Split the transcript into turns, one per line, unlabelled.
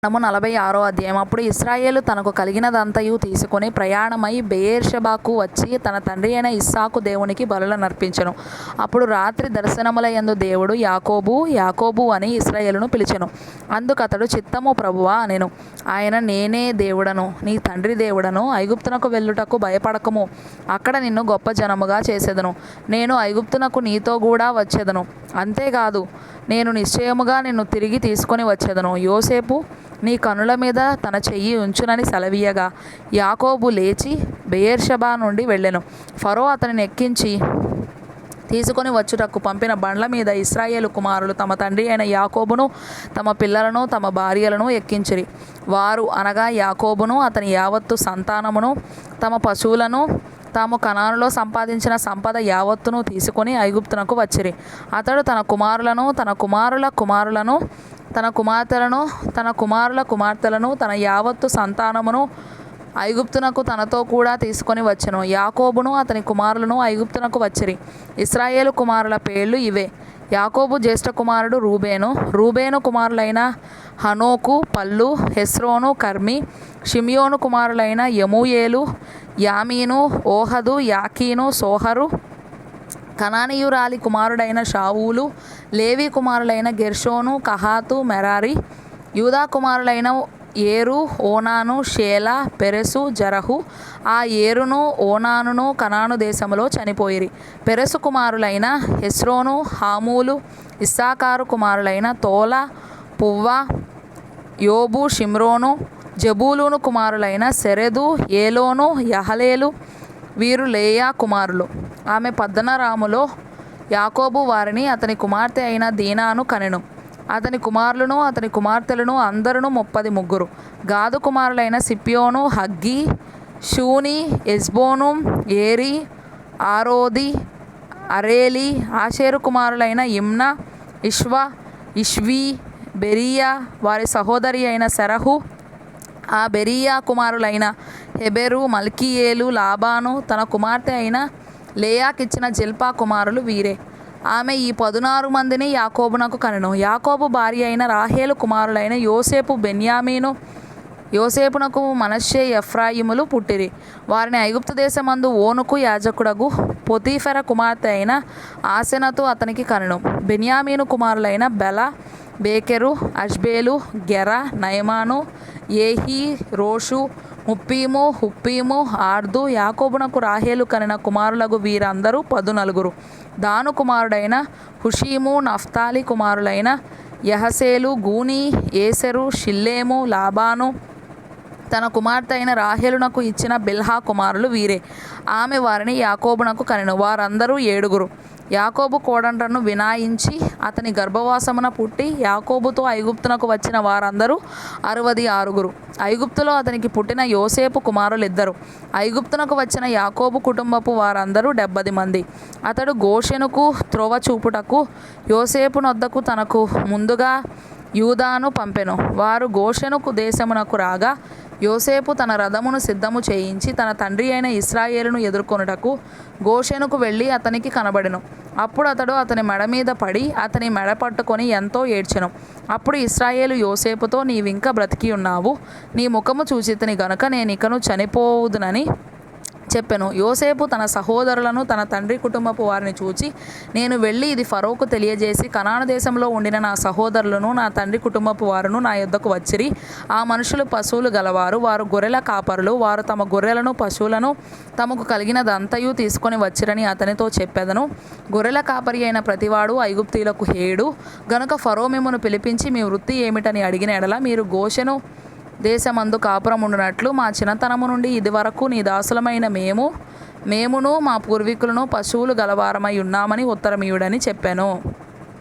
46 అధ్యాయం. అప్పుడు ఇశ్రాయేలు తనకు కలిగినదంతయు తీసుకొని ప్రయాణమై బెయేర్షెబాకు వచ్చి తన తండ్రి అయిన ఇస్సాకు దేవునికి బలులనర్పించెను. అప్పుడు రాత్రి దర్శనములయందు దేవుడు యాకోబు యాకోబు అని ఇశ్రాయేలును పిలిచెను. అందుకతడు చిత్తము ప్రభువా అనెను. ఆయన నేనే దేవుడను, నీ తండ్రి దేవుడను. ఐగుప్తునకు వెళ్ళుటకు భయపడకము, అక్కడ నిన్ను గొప్ప జనముగా చేసేదను. నేను ఐగుప్తునకు నీతో కూడా వచ్చేదను. అంతేకాదు, నేను నిశ్చయముగా నిన్ను తిరిగి తీసుకొని వచ్చేదను. యోసేపు నీ కనుల మీద తన చెయ్యి ఉంచునని సెలవీయగా యాకోబు లేచి బెయేర్షెబా నుండి వెళ్ళెను. ఫరో అతనిని ఎక్కించి తీసుకొని వచ్చుటకు పంపిన బండ్ల మీద ఇశ్రాయేలు కుమారులు తమ తండ్రి అయిన యాకోబును తమ పిల్లలను తమ భార్యలను ఎక్కించిరి. వారు అనగా యాకోబును అతని యావత్తు సంతానమును తమ పశువులను తాము కనానులో సంపాదించిన సంపద యావత్తును తీసుకొని ఐగుప్తునకు వచ్చిరి. అతడు తన కుమారులను తన కుమారుల కుమారులను తన కుమార్తెలను తన కుమారుల కుమార్తెలను తన యావత్తు సంతానమును ఐగుప్తునకు తనతో కూడా తీసుకొని వచ్చెను. యాకోబును అతని కుమారులను ఐగుప్తునకు వచ్చిరి. ఇశ్రాయేలు కుమారుల పేర్లు ఇవే. యాకోబు జ్యేష్ఠ కుమారుడు రూబేను. రూబేను కుమారులైన హనోకు, పల్లు, హెస్రోను, కర్మి. షిమియోను కుమారులైన యమూయేలు, యామీను, ఓహదు, యాకీను, సోహరు. కనానీయురాలి కుమారుడైన షావూలు. లేవి కుమారులైన గెర్షోను, కహాతు, మెరారి. యూదా కుమారులైన ఏరు, ఓనాను, షేలా, పెరెసు, జరహు. ఆ ఏరును ఓనానును కనాను దేశములో చనిపోయిరి. పెరెసు కుమారులైన హెస్రోను, హామూలు. ఇస్సాకారు కుమారులైన తోల, పువ్వ, యోబు, షిమ్రోను. జబూలూను కుమారులైన సెరెదు, ఏలోను, యహలేలు. వీరు లేయా కుమారులు. ఆమె పద్దనరాములో యాకోబు వారిని అతని కుమార్తె అయిన దీనాను కనెను. అతని కుమారులను అతని కుమార్తెలను అందరును 33. గాదు కుమారులైన సిప్యోను, హగ్గీ, షూని, Ezbon, Eri, Arodi, Areli. Asher కుమారులైన ఇమ్నా, ఇష్వా, ఇష్వీ, బెరీయా. వారి సహోదరి అయిన సెరహు. ఆ బెరీయా కుమారులైన హెబెరు, మల్కీయేలు. లాబాను తన కుమార్తె అయిన లేయాకిచ్చిన జిల్పా కుమారులు వీరే. ఆమె ఈ 16 మందిని యాకోబునకు కనెను. యాకోబు భార్య అయిన రాహేలు కుమారులైన యోసేపు, బెన్యామీను. యోసేపునకు మనష్షే, ఎఫ్రాయిములు పుట్టిరి. వారిని ఐగుప్తు దేశమందు ఓనుకు యాజకుడగు పొతీఫెర కుమార్తె అయిన ఆసెనతు అతనికి కనెను. బెన్యామీను కుమారులైన బెల, బేకెరు, అష్బేలు, గెర, నయమాను, ఏహీ, రోషు, ముప్పీము, హుప్పీము, ఆర్దు. యాకోబునకు రాహేలు కనిన కుమారులగు వీరందరూ 14. దాను కుమారుడైన హుషీము. నఫ్తాలి కుమారులైన యహసేలు, గూని, ఏసెరు, షిల్లేము. లాబాను తన కుమార్తె అయిన రాహేలునకు ఇచ్చిన బిల్హా కుమారులు వీరే. ఆమె వారిని యాకోబునకు కనెను. వారందరూ 7. యాకోబు కోడండ్రను వినాయించి అతని గర్భవాసమున పుట్టి యాకోబుతో ఐగుప్తునకు వచ్చిన వారందరూ 66. ఐగుప్తులో అతనికి పుట్టిన యోసేపు కుమారులిద్దరు. ఐగుప్తునకు వచ్చిన యాకోబు కుటుంబపు వారందరూ 70 మంది. అతడు గోషెనుకు త్రోవ చూపుటకు యోసేపునొద్దకు తనకు ముందుగా యూదాను పంపెను. వారు గోషెనుకు దేశమునకు రాగా యోసేపు తన రథమును సిద్ధము చేయించి తన తండ్రి అయిన ఇశ్రాయేలును ఎదుర్కొనుటకు గోషెనుకు వెళ్ళి అతనికి కనబడెను. అప్పుడు అతడు అతని మెడ మీద పడి అతని మెడ పట్టుకొని ఎంతో ఏడ్చెను. అప్పుడు ఇశ్రాయేలు యోసేపుతో, నీవింక బ్రతికి ఉన్నావు, నీ ముఖము చూచితిని గనుక నేనికను చనిపోవుదునని చెప్పెను. యోసేపు తన సహోదరులను తన తండ్రి కుటుంబపు వారిని చూచి, నేను వెళ్ళి ఇది ఫరోకు తెలియజేసి కనాను దేశంలో ఉండిన నా సహోదరులను నా తండ్రి కుటుంబపు వారును నా యొద్దకు వచ్చిరి. ఆ మనుషులు పశువులు గలవారు, వారు గొర్రెల కాపరులు. వారు తమ గొర్రెలను పశువులను తమకు కలిగినదంతయు తీసుకొని వచ్చిరని అతనితో చెప్పెదను. గొర్రెల కాపరి అయిన ప్రతివాడు ఐగుప్తీయులకు హేడు. గనుక ఫరో మిమ్మును పిలిపించి మీ వృత్తి ఏమిటని అడిగిన ఎడల మీరు గోషెను దేశమందు కాపురముండునట్లు మా చిన్నతనము నుండి ఇదివరకు నీ దాసులమైన మేమును మా పూర్వీకులను పశువులు గలవారమై ఉన్నామని ఉత్తరమియుడని చెప్పెను.